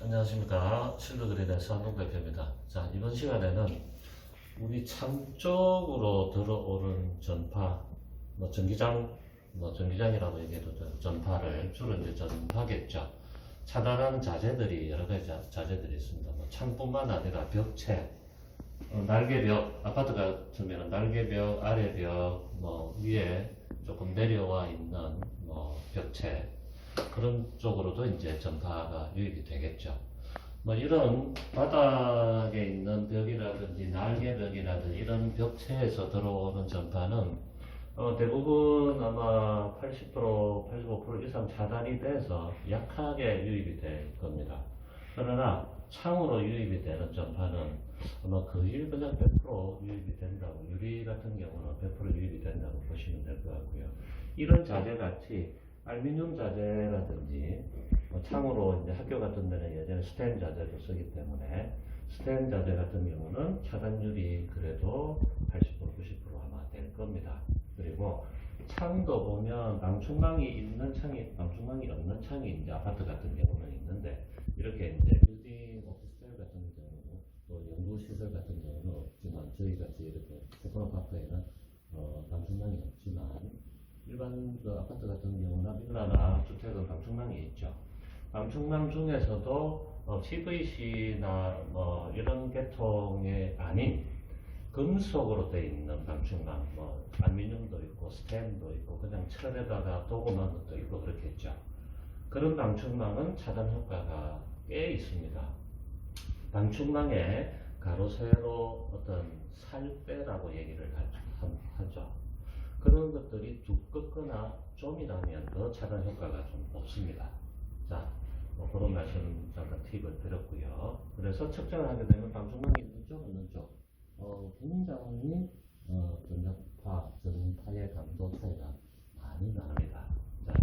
안녕하십니까. 실드그린에서 한동 대표입니다. 자, 이번 시간에는 우리 창 쪽으로 들어오는 전파, 전기장이라고 얘기해도 돼요. 전파를, 주로 이제 전파겠죠. 차단하는 자재들이 여러 가지 자재들이 있습니다. 창뿐만 아니라 벽체, 날개벽, 아파트 같으면 날개벽, 아래벽, 위에 조금 내려와 있는 벽체, 그런 쪽으로도 이제 전파가 유입이 되겠죠. 이런 바닥에 있는 벽이라든지 날개벽이라든지 이런 벽체에서 들어오는 전파는 대부분 아마 80%, 85% 이상 차단이 돼서 약하게 유입이 될 겁니다. 그러나 창으로 유입이 되는 전파는 아마 거의 그냥 100% 유입이 된다고, 유리 같은 경우는 100% 유입이 된다고 보시면 될 것 같고요. 이런 자재같이 알루미늄 자재라든지 창으로 이제 학교 같은 데는 예전에 스텐 자재도 쓰기 때문에 스텐 자재 같은 경우는 차단율이 그래도 80% 90% 아마 될 겁니다. 그리고 창도 보면 방충망이 있는 창이, 방충망이 없는 창이 이제 아파트 같은 경우는 있는데, 이렇게 이제 빌딩 오피스텔 같은 경우 또 연구시설 같은 경우는 없지만, 저희 같이 이렇게 세컨 아파트에는 방충망이 없지만 일반 아파트 같은 경우나 빌라나 주택은 방충망이 있죠. 방충망 중에서도 PVC나 이런 계통의 아닌 금속으로 되어 있는 방충망, 알루미늄도 있고 스텐도 있고 그냥 철에다가 도금한 것도 있고 그렇겠죠. 그런 방충망은 차단 효과가 꽤 있습니다. 방충망에 가로 세로 어떤 살빼라고 얘기를 하죠. 그런 것들이 두껍거나 좀이라면 더 차단 효과가 좀 없습니다. 자, 그런 말씀 잠깐 팁을 드렸고요. 그래서 측정을 하게 되면 방충망이 있는 쪽, 없는 쪽, 굉장히 전파의 강도 차이가 많이 납니다. 자,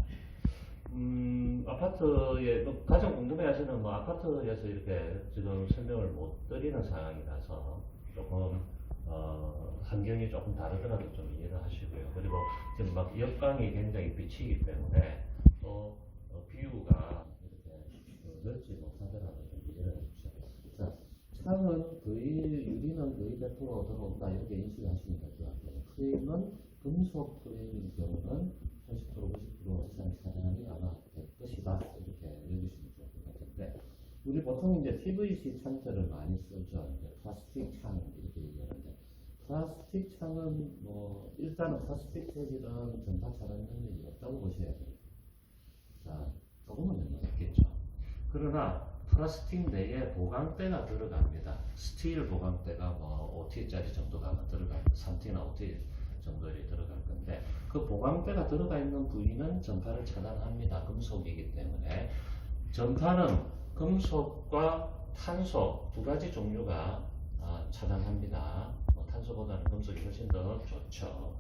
아파트에 가장 궁금해하시는 아파트에서 이렇게 지금 설명을 못 드리는 상황이라서 조금 환경이 조금 다르더라도 좀 이해를 하시고요. 그리고 지금 역광이 굉장히 비치기 때문에 또 뷰가 이렇게 넓지 못하더라도 좀 이해를 해주십시오. 자, 창은 유리는 거의 100% 들어온다 이렇게 인식하시면 될 것 같아요. 프레임은 금속 프레임인 경우는 80% 90% 이상 차단이 아마 될 것이다 이렇게 여기시면 좋을 것 같은데, 우리 보통 이제 PVC 창틀을 많이 쓰죠. 이제 플라스틱 창 이렇게 얘기하는데, 플라스틱 창은 일단은 플라스틱 재질은 전파 차단 능력이 없다고 보셔야 돼요. 자, 조금은 있겠죠. 그러나 플라스틱 내에 보강대가 들어갑니다. 스틸 보강대가 5T짜리 정도가 아마 들어갈, 3T나 5T 정도에 들어갈 건데, 그 보강대가 들어가 있는 부위는 전파를 차단합니다. 금속이기 때문에. 전파는 금속과 탄소 두 가지 종류가 차단합니다. 탄소보다는 금속이 훨씬 더 좋죠.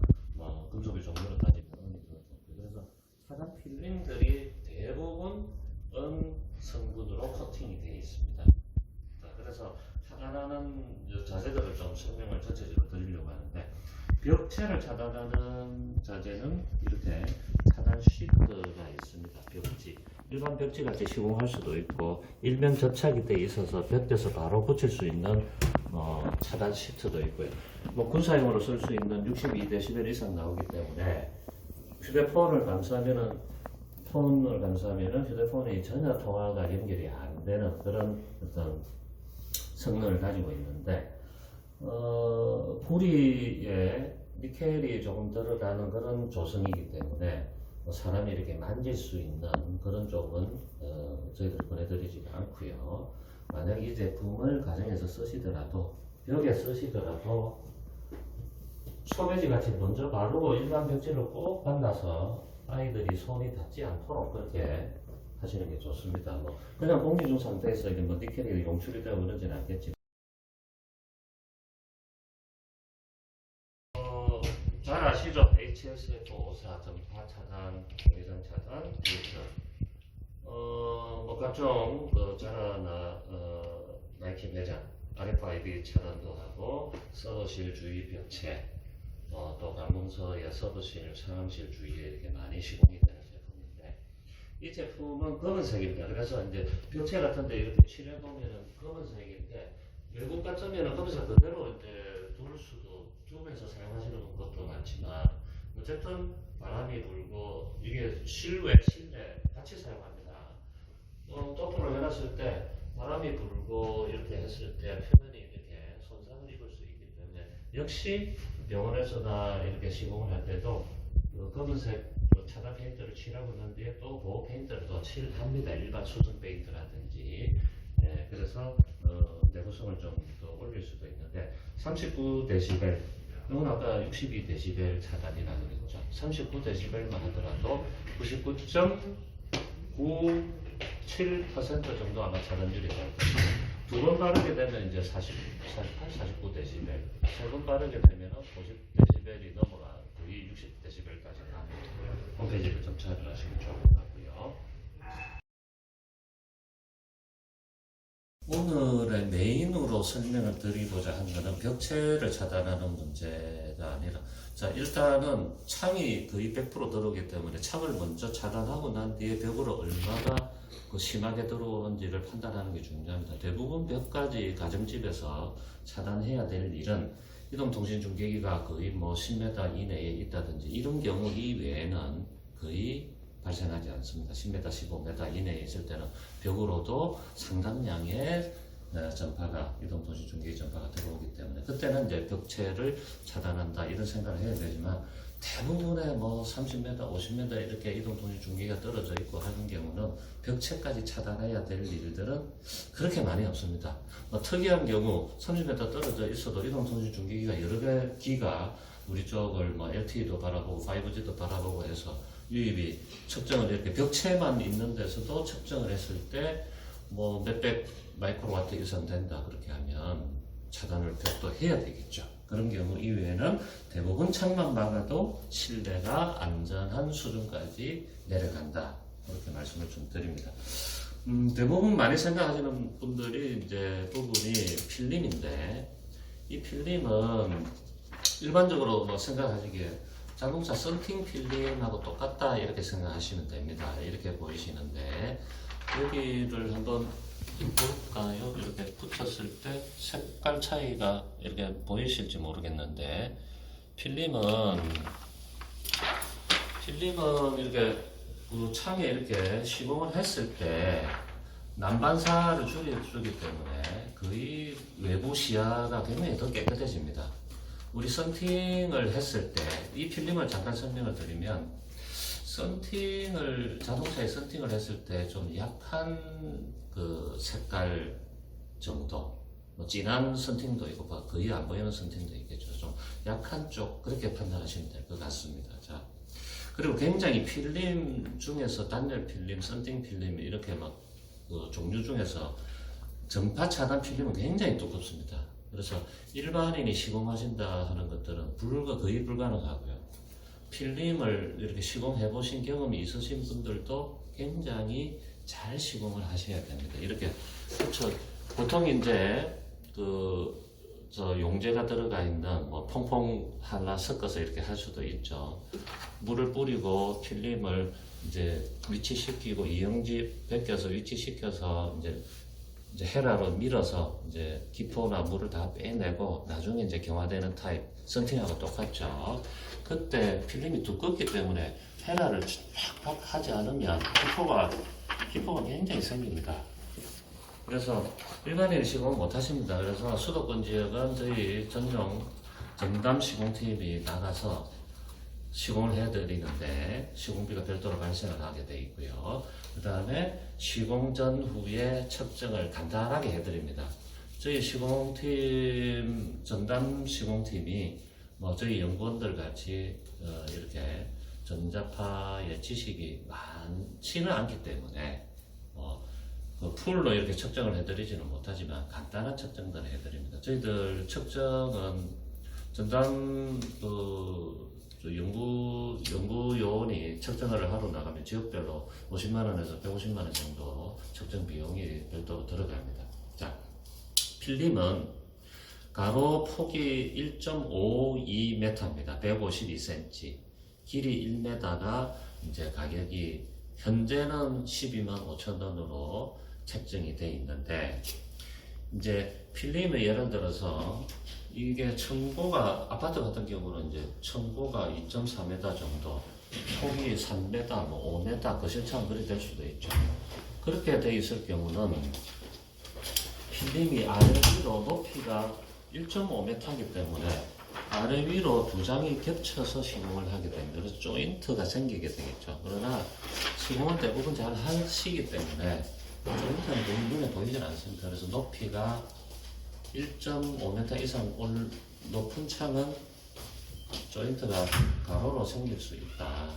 금속의 종류로 따지면 더 좋고. 그래서 차단 필름들이 대부분 은 성분으로 코팅이 되어 있습니다. 자, 그래서 차단하는 자재들을 좀 설명을 전체적으로 드리려고 하는데, 벽체를 차단하는 자재는 이렇게 차단 시트가 있습니다. 벽지. 일반 벽지 같이 시공할 수도 있고, 일면 접착이 되어 있어서 벽에서 바로 붙일 수 있는 차단 시트도 있고요. 군사용으로 쓸 수 있는 62dB 이상 나오기 때문에 휴대폰을 감싸면은 휴대폰이 전혀 통화가 연결이 안 되는 그런 어떤 성능을 가지고 있는데, 구리에 니켈이 조금 들어가는 그런 조성이기 때문에 사람이 이렇게 만질 수 있는 그런 쪽은 저희들이 보내드리지 않고요. 만약 이 제품을 가정에서 쓰시더라도, 벽에 쓰시더라도 소매지 같이 먼저 바르고 일반 벽지를 꼭 발라서 아이들이 손이 닿지 않도록 그렇게 하시는 게 좋습니다. 그냥 공기 중 상태에서 이게 니켈이 용출이 되고 그러지는 않겠지만, 잘 아시죠? HSF54 전파 차단, 외장 차단, 필터. 각종 자라나 나이키 매장 RFID 차단도 하고, 서버실 주위 벽체, 또 관공서의 서버실, 상황실 주위에 이렇게 많이 시공이 되는 제품인데, 이 제품은 검은색입니다. 그래서 이제 벽체 같은데 이렇게 칠해 보면은 검은색인데 외국 같으면은 검은색 그대로 이제 둘 수도 두면서 사용하시는 것도 많지만 어쨌든 바람이 불고 이게 실외 실내 같이 사용합니다. 오픈을 해놨을 때 바람이 불고 이렇게 했을 때 표면이 이렇게 손상을 입을 수 있기 때문에 역시 병원에서나 이렇게 시공을 할 때도 그 검은색 차단 페인트를 칠하고 난 뒤에 또 보호 페인트를 또 칠합니다. 일반 수정 페인트라든지. 네, 그래서 내구성을 좀 더 올릴 수도 있는데 39dB 이건 아까 62dB 차단이라는 거죠. 39dB만 하더라도 99.97% 정도 아마 차단율이 될 겁니다. 두 번 바르게 되면 이제 48, 49dB, 세 번 바르게 되면 50dB이 넘어가 거의 60dB까지 가는 홈페이지를 좀 찾아보시면 좋을 것 같고요. 오늘의 메인으로 설명을 드리고자 한 것은 벽체를 차단하는 문제가 아니라, 자, 일단은 창이 거의 100% 들어오기 때문에 창을 먼저 차단하고 난 뒤에 벽으로 얼마나 심하게 들어오는지를 판단하는 게 중요합니다. 대부분 벽까지 가정집에서 차단해야 될 일은 이동통신중계기가 거의 뭐 10m 이내에 있다든지 이런 경우 이외에는 거의 발생하지 않습니다. 10m, 15m 이내에 있을 때는 벽으로도 상당량의 전파가, 이동통신중계기 전파가 들어오기 때문에 그때는 이제 벽체를 차단한다 이런 생각을 해야 되지만 대부분의 뭐 30m, 50m 이렇게 이동통신중계기가 떨어져 있고 하는 경우는 벽체까지 차단해야 될 일들은 그렇게 많이 없습니다. 뭐 특이한 경우 30m 떨어져 있어도 이동통신중계기가 여러 기가 우리 쪽을 뭐 LTE도 바라보고 5G도 바라보고 해서 유입이 측정을 이렇게 벽체만 있는 데서도 측정을 했을 때 뭐 몇백 마이크로와트 이상 된다 그렇게 하면 차단을 벽도 해야 되겠죠. 그런 경우 이외에는 대부분 창만 막아도 실내가 안전한 수준까지 내려간다 그렇게 말씀을 좀 드립니다. 대부분 많이 생각하시는 분들이 이제 부분이 필름인데 이 필름은 일반적으로 뭐 생각하시기에 자동차 썬팅 필름하고 똑같다 이렇게 생각하시면 됩니다. 이렇게 보이시는데 여기를 한번 볼까요? 이렇게 붙였을 때 색깔 차이가 이렇게 보이실지 모르겠는데 필름은 이렇게 창에 이렇게 시공을 했을 때 난반사를 줄여주기 때문에 거의 외부 시야가 굉장히 더 깨끗해집니다. 우리 썬팅을 했을 때 이 필름을 잠깐 설명을 드리면 자동차에 썬팅을 했을 때 좀 약한 그 색깔 정도, 뭐 진한 썬팅도 있고 거의 안 보이는 썬팅도 있겠죠. 좀 약한 쪽 그렇게 판단하시면 될 것 같습니다. 자, 그리고 굉장히 필름 중에서 단열 필름, 썬팅 필름 이렇게 그 종류 중에서 전파 차단 필름은 굉장히 두껍습니다. 그래서 일반인이 시공하신다 하는 것들은 거의 불가능하고요. 필름을 이렇게 시공해 보신 경험이 있으신 분들도 굉장히 잘 시공을 하셔야 됩니다. 이렇게 보통 이제 용제가 들어가 있는 뭐 퐁퐁 하나 섞어서 이렇게 할 수도 있죠. 물을 뿌리고 필름을 이제 위치시키고 이영지 벗겨서 위치시켜서 이제 헤라로 밀어서 이제 기포나 물을 다 빼내고 나중에 이제 경화되는 타입 썬팅하고 똑같죠. 그때 필름이 두껍기 때문에 헤라를 팍팍 하지 않으면 기포가 굉장히 생깁니다. 그래서 일반인이 시공 못 하십니다. 그래서 수도권 지역은 저희 전용 전담 시공팀이 나가서 시공을 해드리는데 시공비가 별도로 발생을 하게 되어 있고요. 그 다음에 시공 전후에 측정을 간단하게 해드립니다. 저희 시공팀, 전담 시공팀이 뭐 저희 연구원들 같이 이렇게 전자파의 지식이 많지는 않기 때문에 그 풀로 이렇게 측정을 해드리지는 못하지만 간단한 측정들을 해드립니다. 저희들 측정은 전담 연구요원이 측정을 하러 나가면 지역별로 50만원에서 150만원 정도 측정 비용이 별도로 들어갑니다. 자, 필름은 가로 폭이 1.52m입니다. 152cm. 길이 1m가 이제 가격이 현재는 125,000원으로 책정이 돼 있는데, 이제 필름을 예를 들어서 이게 층고가 아파트 같은 경우는 이제 층고가 2.4m 정도, 폭이 3m, 뭐 5m 거실처럼 그리 될 수도 있죠. 그렇게 돼 있을 경우는 필름이 아래 위로 높이가 1.5m이기 때문에 아래 위로 두 장이 겹쳐서 시공을 하게 됩니다. 그래서 조인트가 생기게 되겠죠. 그러나 시공은 대부분 잘 하시기 때문에 조인트는 눈에 보이진 않습니다. 그래서 높이가 1.5m 이상 높은 창은 조인트가 가로로 생길 수 있다.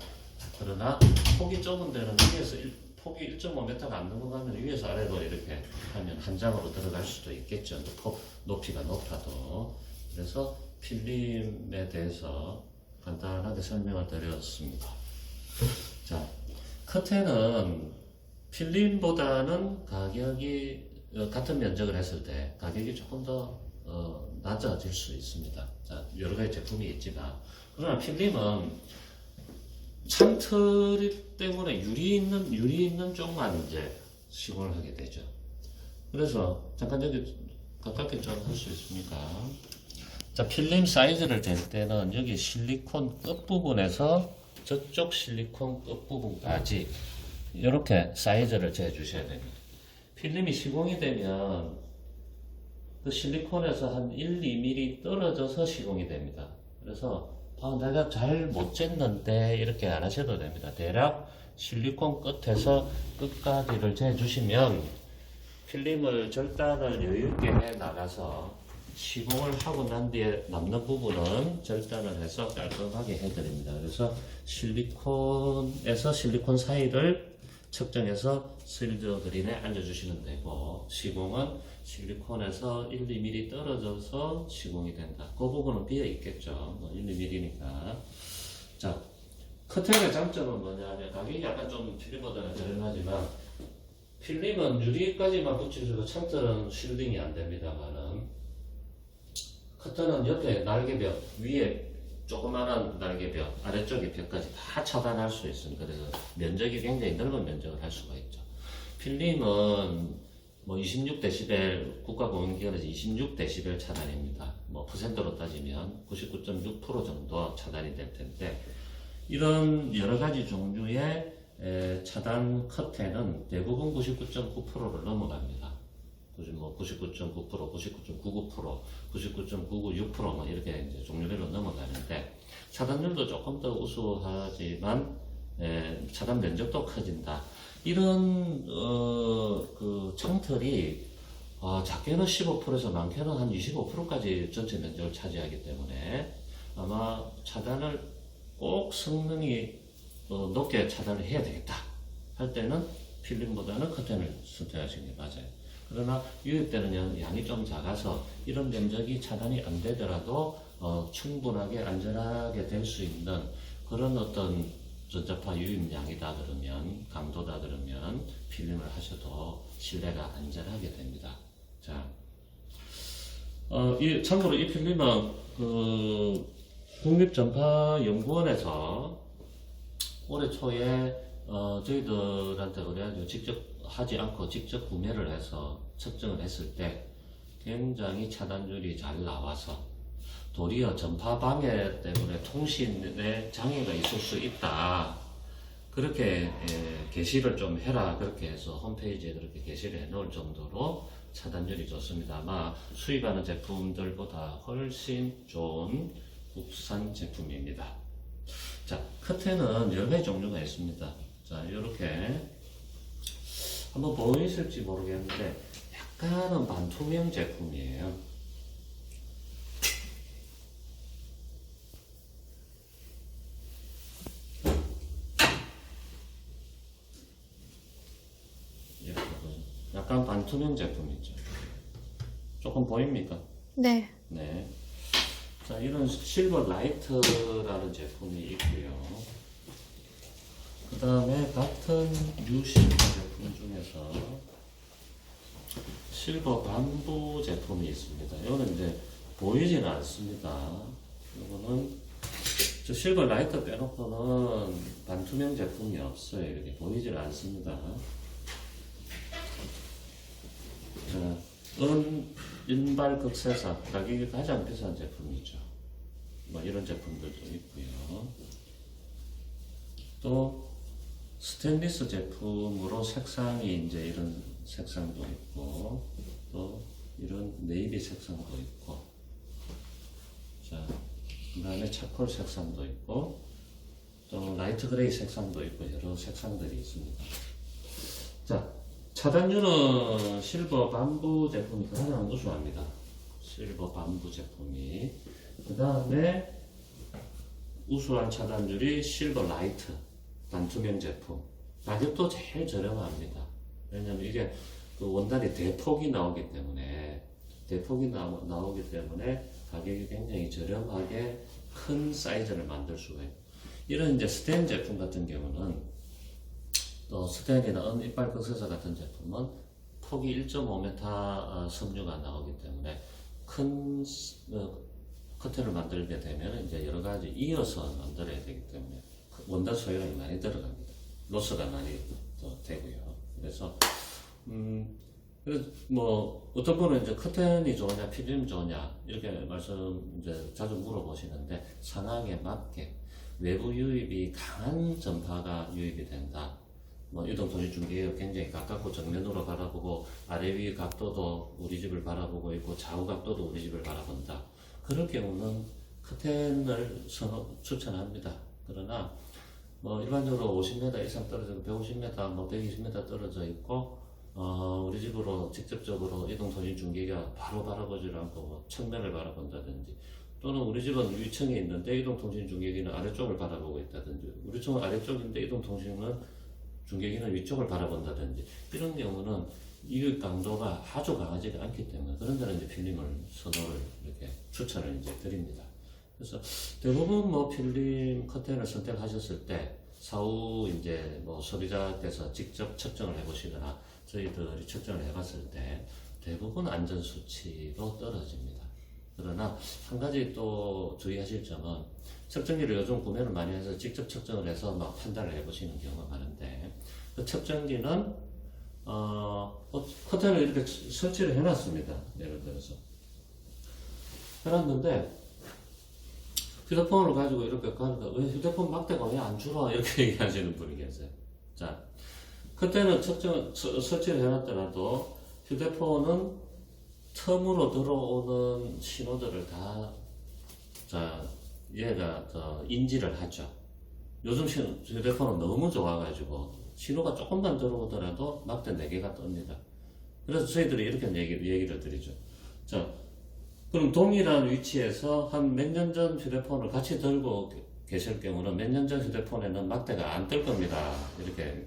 그러나 폭이 좁은 데는 위에서 폭이 1.5m가 안 넘어가면 위에서 아래로 이렇게 하면 한 장으로 들어갈 수도 있겠죠. 높이가 높아도. 그래서 필름에 대해서 간단하게 설명을 드렸습니다. 자, 커튼은 필름보다는 가격이 같은 면적을 했을 때 가격이 조금 더 낮아질 수 있습니다. 자, 여러 가지 제품이 있지만, 그러나 필름은 창틀 때문에 유리 있는 쪽만 이제 시공을 하게 되죠. 그래서 잠깐 여기 가깝게 좀 할 수 있습니까? 자, 필름 사이즈를 잴 때는 여기 실리콘 끝부분에서 저쪽 실리콘 끝부분까지 이렇게 사이즈를 재주셔야 됩니다. 필름이 시공이 되면 그 실리콘에서 한 1, 2mm 떨어져서 시공이 됩니다. 그래서 내가 잘 못 쟀는데 이렇게 안 하셔도 됩니다. 대략 실리콘 끝에서 끝까지를 재주시면 필름을 절단을 여유있게 해 나가서 시공을 하고 난 뒤에 남는 부분은 절단을 해서 깔끔하게 해드립니다. 그래서 실리콘에서 실리콘 사이를 측정해서 실드 그린에 앉아주시면 되고, 시공은 실리콘에서 1, 2mm 떨어져서 시공이 된다. 그 부분은 비어 있겠죠. 1, 2mm니까. 자, 커튼의 장점은 뭐냐면 가격이 약간 좀 필름보다는 저렴하지만, 필름은 유리까지만 붙여주고 창틀은 실링이 안 됩니다만은, 커튼은 옆에 날개벽, 위에 조그마한 날개벽, 아래쪽에 벽까지 다 차단할 수 있습니다. 그래서 면적이 굉장히 넓은 면적을 할 수가 있죠. 필름은 뭐 26dB, 국가공인기관에서 26dB 차단입니다. 뭐 퍼센트로 따지면 99.6% 정도 차단이 될 텐데, 이런 여러 가지 종류의 차단 커튼은 대부분 99.9%를 넘어갑니다. 99.9%, 99.99%, 99.996% 뭐 이렇게 이제 종류별로 넘어가는데, 차단율도 조금 더 우수하지만 차단 면적도 커진다. 이런 그 창틀이 작게는 15%에서 많게는 한 25%까지 전체 면적을 차지하기 때문에 아마 차단을 꼭 성능이 높게 차단을 해야 되겠다 할 때는 필름보다는 커튼을 선택하시는 게 맞아요. 그러나 유입되는 양이 좀 작아서 이런 면적이 차단이 안 되더라도 충분하게 안전하게 될 수 있는 그런 어떤 전자파 유입량이다 그러면, 강도다 그러면 필름을 하셔도 실내가 안전하게 됩니다. 자, 참고로 이 필름은 국립전파연구원에서 올해 초에 저희들한테 의뢰가지고 직접 하지 않고 직접 구매를 해서 측정을 했을 때 굉장히 차단율이 잘 나와서, 도리어 전파 방해 때문에 통신에 장애가 있을 수 있다, 그렇게 게시를 좀 해라, 그렇게 해서 홈페이지에 그렇게 게시를 해 놓을 정도로 차단율이 좋습니다. 아마 수입하는 제품들보다 훨씬 좋은 국산 제품입니다. 자, 커튼은 여러 가지 종류가 있습니다. 자, 이렇게 한번 보이실지 모르겠는데 약간은 반투명 제품이에요. 약간 반투명 제품이죠. 조금 보입니까? 네. 네. 자, 이런 실버 라이트라는 제품이 있고요. 그 다음에 같은 유실버 제품 중에서 실버 반부 제품이 있습니다. 이거는 이제 보이지는 않습니다. 이거는 저 실버 라이터 빼놓고는 반투명 제품이 없어요. 이렇게 보이질 않습니다. 자, 인발 극세사 가격이 가장 비싼 제품이죠. 뭐 이런 제품들도 있고요. 또 스테인리스 제품으로 색상이 이제 이런 색상도 있고, 또 이런 네이비 색상도 있고, 자, 그 다음에 차콜 색상도 있고, 또 라이트 그레이 색상도 있고, 여러 색상들이 있습니다. 자, 차단율은 실버 반부 제품이 가장 우수합니다. 실버 반부 제품이. 그 다음에 우수한 차단율이 실버 라이트 반투명 제품. 가격도 제일 저렴합니다. 왜냐면 이게 그 원단이 대폭이 나오기 때문에 나오기 때문에 가격이 굉장히 저렴하게 큰 사이즈를 만들 수가 있고, 이런 이제 스텐 제품 같은 경우는 또 스텐이나 이빨 극세사 같은 제품은 폭이 1.5m 섬유가 나오기 때문에 큰 커튼을 만들게 되면 이제 여러 가지 이어서 만들어야 되기 때문에 원단 소요량이 많이 들어갑니다. 로스가 많이 되고요. 그래서 뭐 어떤 분은 이제 커튼이 좋으냐 필름 좋으냐 이렇게 말씀 이제 자주 물어보시는데, 상황에 맞게 외부 유입이 강한 전파가 유입이 된다. 뭐 이동통신 중계가 굉장히 가깝고 정면으로 바라보고 아래 위 각도도 우리 집을 바라보고 있고 좌우 각도도 우리 집을 바라본다. 그럴 경우는 커튼을 추천합니다. 그러나 뭐 일반적으로 50m 이상 떨어져 있고 150m, 뭐 120m 떨어져 있고 우리 집으로 직접적으로 이동통신 중계가 바로 바라보지 않고 뭐 측면을 바라본다든지, 또는 우리 집은 위층에 있는데 이동통신 중계기는 아래쪽을 바라보고 있다든지, 우리 층은 아래쪽인데 이동통신은 중계기는 위쪽을 바라본다든지, 이런 경우는 이익 강도가 아주 강하지가 않기 때문에 그런 데는 이제 필름을 선호를 이렇게 추천을 이제 드립니다. 그래서 대부분 뭐 필름 커튼을 선택하셨을 때 사후 이제 뭐 소비자께서 직접 측정을 해보시거나 저희들이 측정을 해봤을 때 대부분 안전 수치로 떨어집니다. 그러나 한 가지 또 주의하실 점은, 측정기를 요즘 구매를 많이 해서 직접 측정을 해서 막 판단을 해보시는 경우가 많은데, 그 측정기는 커튼을 이렇게 설치를 해놨습니다. 예를 들어서 해놨는데 휴대폰을 가지고 이렇게 가니까 왜 휴대폰 막대가 왜 안 줄어? 이렇게 얘기하시는 분이 계세요. 자, 그때는 설치를 해놨더라도 휴대폰은 텀으로 들어오는 신호들을 다 얘가 인지를 하죠. 요즘 휴대폰은 너무 좋아가지고 신호가 조금만 들어오더라도 막대 4개가 뜹니다. 그래서 저희들이 이렇게 얘기를 드리죠. 자, 그럼 동일한 위치에서 한 몇 년 전 휴대폰을 같이 들고 계실 경우는 몇 년 전 휴대폰에는 막대가 안 뜰 겁니다. 이렇게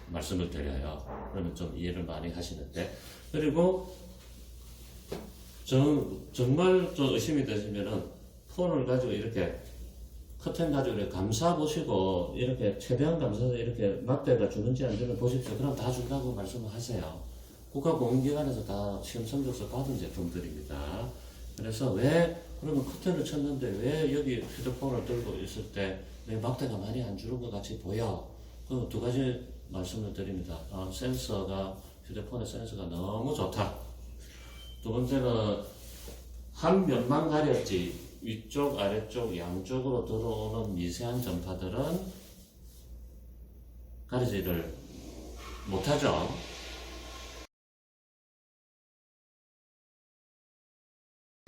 말씀을 드려요. 그러면 좀 이해를 많이 하시는데, 그리고 정말 좀 의심이 되시면은 폰을 가지고 이렇게 커튼 가지고 이렇게 감싸 보시고, 이렇게 최대한 감싸서 이렇게 막대가 주는지 안 주는지 보십시오. 그럼 다 준다고 말씀을 하세요. 국가공인기관에서 다 시험 성적서 받은 제품들입니다. 그래서 그러면 커튼을 쳤는데 왜 여기 휴대폰을 들고 있을 때 내 막대가 많이 안 주는 것 같이 보여? 그 두 가지 말씀을 드립니다. 휴대폰의 센서가 너무 좋다. 두 번째는 한 면만 가렸지 위쪽, 아래쪽, 양쪽으로 들어오는 미세한 전파들은 가리지를 못하죠.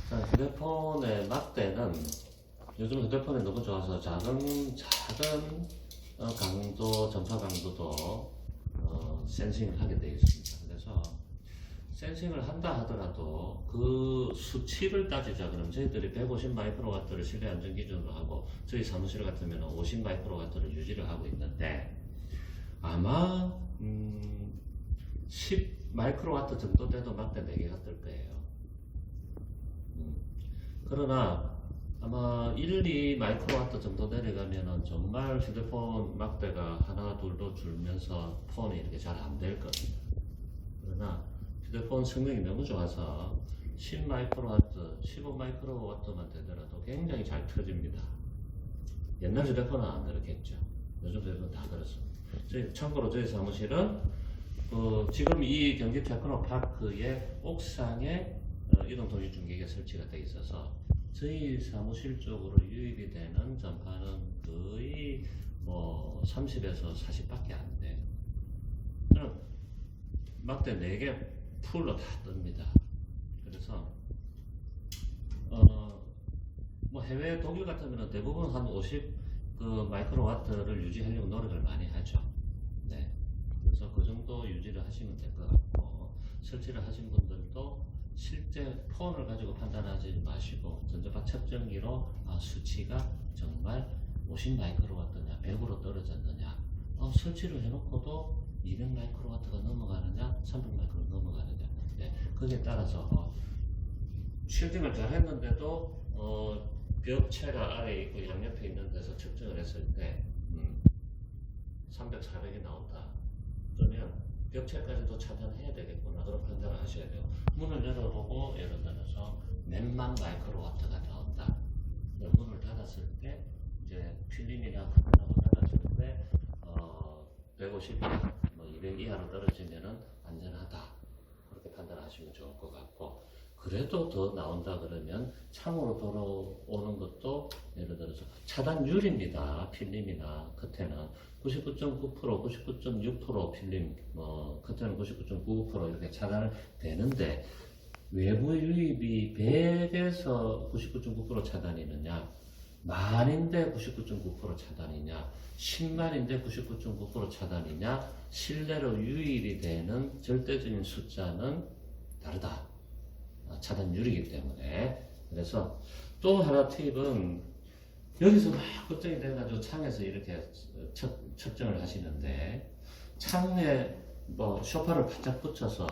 자, 휴대폰의 막대는 요즘 휴대폰이 너무 좋아서 작은 강도, 전파 강도도 센싱을 하게 되어 있습니다. 그래서 센싱을 한다 하더라도 그 수치를 따지자 그러면 저희들이 150 마이크로와트를 실내 안전 기준으로 하고, 저희 사무실 같으면 50 마이크로와트를 유지를 하고 있는데, 아마 10 마이크로와트 정도 돼도 막대 4개가 뜰 거예요. 그러나 아마 1, 2 마이크로와트 정도 내려가면은 정말 휴대폰 막대가 하나 둘도 줄면서 폰이 이렇게 잘 안 될 겁니다. 그러나 휴대폰 성능이 너무 좋아서 10 마이크로와트, 15 마이크로와트만 되더라도 굉장히 잘 터집니다. 옛날 휴대폰은 안 그렇겠죠. 요즘 휴대폰 다 그렇습니다. 참고로 저희 사무실은 지금 이 경기 테크노파크의 옥상에 이동통신중계기가 설치가 되어 있어서 저희 사무실 쪽으로 유입이 되는 전파는 거의 뭐 30에서 40밖에 안 돼. 저는 막대 4개 풀로 다 뜹니다. 그래서 뭐 해외 독일 같으면 대부분 한 50 마이크로와트를 유지하려고 노력을 많이 하죠. 네. 그래서 그 정도 유지를 하시면 될 것 같고, 설치를 하신 분들도 실제 폰을 가지고 판단하지 마시고 전자파 측정기로 수치가 정말 50 마이크로와트냐 100으로 떨어졌느냐, 설치를 해놓고도 200 마이크로와트가 넘어가느냐 300 마이크로 넘어가느냐, 네. 거기에 따라서 실딩을 잘 했는데도 벽체가 아래에 있고 양옆에 있는 데서 측정을 했을 때 300, 400이 나온다. 그러면 벽체까지도 차단해야 되겠구나. 그런 판단을 하셔야 돼요. 문을 열어보고 예를 들어서 몇만 마이크로와트가 나온다. 문을 닫았을 때 이제 필름이나 카메라가 닫았을 때 150 뭐 200 이하로 떨어지면은 안전하다. 그렇게 판단하시면 좋을 것 같고, 그래도 더 나온다 그러면 창으로 돌아오는 것도 예를 들어서 차단율입니다. 필름이나 끝에는 99.9%, 99.6% 필름, 끝에는 99.99% 이렇게 차단을 되는데, 외부 유입이 100에서 99.9% 차단이느냐, 만인데 99.9% 차단이냐, 10만인데 99.9% 차단이냐, 실내로 유입이 되는 절대적인 숫자는 다르다. 차단율이기 때문에. 그래서 또 하나 팁은, 여기서 막 걱정이 돼가지고 창에서 이렇게 측정을 하시는데, 창에 뭐 쇼파를 바짝 붙여서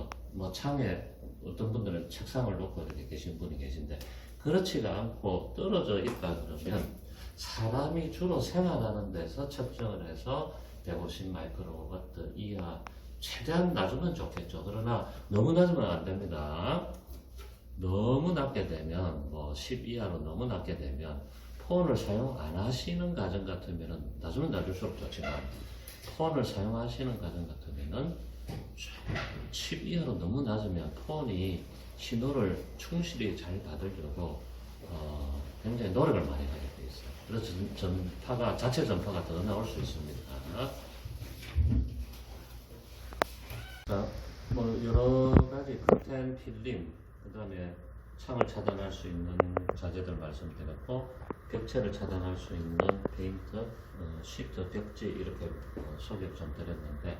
창에 어떤 분들은 책상을 놓고 이렇게 계신 분이 계신데, 그렇지가 않고 떨어져 있다 그러면 사람이 주로 생활하는 데서 측정을 해서 150 마이크로와트 이하 최대한 낮으면 좋겠죠. 그러나 너무 낮으면 안 됩니다. 너무 낮게 되면 10 이하로 너무 낮게 되면 폰을 사용 안 하시는 가정 같으면은, 낮으면 낮을수록 좋지만 폰을 사용하시는 가정 같으면은 10 이하로 너무 낮으면 폰이 신호를 충실히 잘 받으려고 굉장히 노력을 많이 하게 돼 있어요. 그래서 자체 전파가 더 나올 수 있습니다. 자, 여러 가지 커튼, 필름, 그 다음에 창을 차단할 수 있는 자재들 말씀드렸고, 벽체를 차단할 수 있는 페인트, 시트, 벽지 이렇게 소개를 좀 드렸는데,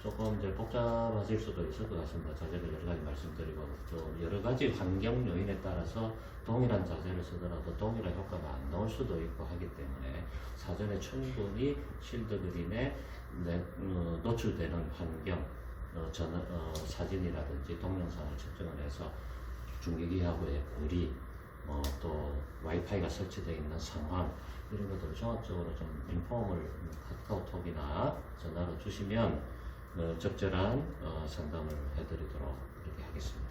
조금 이제 복잡하실 수도 있을 것 같습니다. 자재를 여러 가지 말씀드리고, 또 여러 가지 환경 요인에 따라서 동일한 자재를 쓰더라도 동일한 효과가 안 나올 수도 있고 하기 때문에 사전에 충분히 실드 그림에 노출되는 환경, 사진이라든지 동영상을 측정을 해서 중계기하고의 거리, 또 와이파이가 설치되어 있는 상황, 이런 것들을 종합적으로 좀 인폼을 카카오톡이나 전화로 주시면 적절한 상담을 해드리도록 이렇게 하겠습니다.